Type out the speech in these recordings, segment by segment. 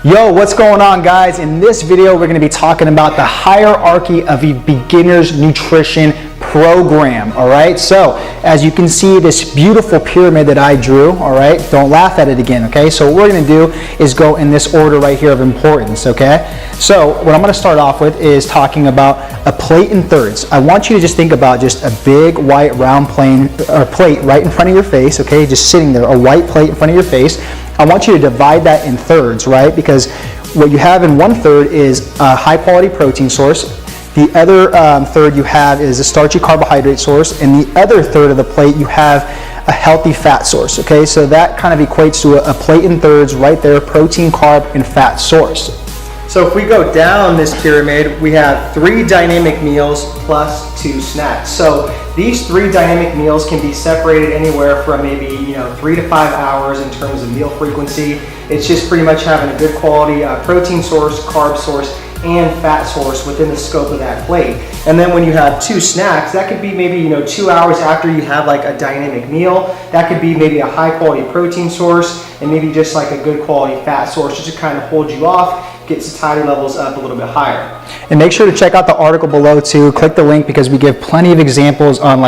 Yo, what's going on, guys? In this video, we're going to be talking about the hierarchy of a beginner's nutrition program. All right, so as you can see, this beautiful pyramid that I drew, all right, don't laugh at it again, okay? So what we're going to do is go in this order right here of importance, okay? So what I'm going to start off with is talking about a plate in thirds. I want you to just think about just a big white round plate right in front of your face, okay? Just sitting there, a white plate in front of your face. I want you to divide that in thirds, right? Because what you have in one third is a high quality protein source. The other third you have is a starchy carbohydrate source. And the other third of the plate you have a healthy fat source, okay? So that kind of equates to a plate in thirds right there, protein, carb, and fat source. So if we go down this pyramid, we have 3 dynamic meals plus 2 snacks. So these 3 dynamic meals can be separated anywhere from maybe 3 to 5 hours in terms of meal frequency. It's just pretty much having a good quality protein source, carb source, and fat source within the scope of that plate. And then when you have 2 snacks, that could be maybe 2 hours after you have like a dynamic meal. That could be maybe a high quality protein source and maybe just like a good quality fat source just to kind of hold you off, get satiety levels up a little bit higher. And make sure to check out the article below too. Click the link because we give plenty of examples on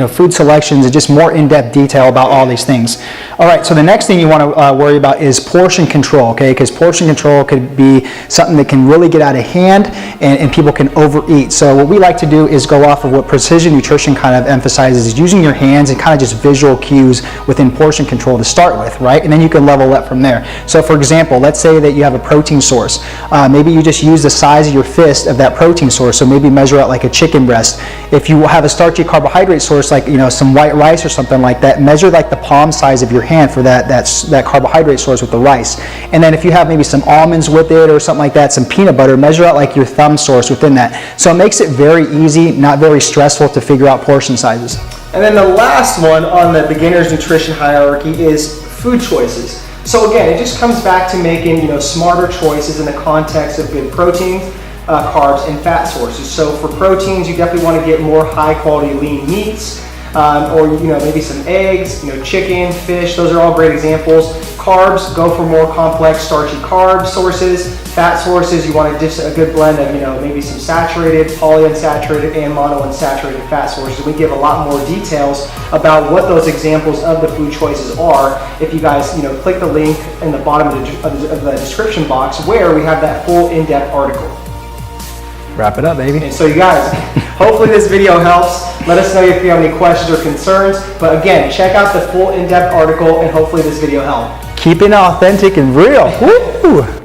food selections and just more in-depth detail about all these things. All right, so the next thing you want to worry about is portion control, okay? Because portion control could be something that can really get out of hand and people can overeat. So what we like to do is go off of what precision nutrition kind of emphasizes, is using your hands and kind of just visual cues within portion control to start with, right? And then you can level up from there. So for example, let's say that you have a protein source. Maybe you just use the size of your fist of that protein source, so maybe measure out like a chicken breast. If you have a starchy carbohydrate source like some white rice or something like that, measure like the palm size of your hand for that carbohydrate source with the rice. And then if you have maybe some almonds with it or something like that, some peanut butter, measure out like your thumb source within that. So it makes it very easy, not very stressful to figure out portion sizes. And then the last one on the beginner's nutrition hierarchy is food choices. So again, it just comes back to making smarter choices in the context of good proteins, carbs, and fat sources. So for proteins, you definitely want to get more high quality lean meats, or maybe some eggs, chicken, fish. Those are all great examples. Carbs, go for more complex starchy carb sources. Fat sources, you want just a good blend of maybe some saturated, polyunsaturated, and monounsaturated fat sources. We give a lot more details about what those examples of the food choices are. If you guys click the link in the bottom of the description box where we have that full in-depth article. Wrap it up, baby. And so you guys, hopefully this video helps. Let us know if you have any questions or concerns. But again, check out the full in-depth article and hopefully this video helped. Keeping it authentic and real. Woo!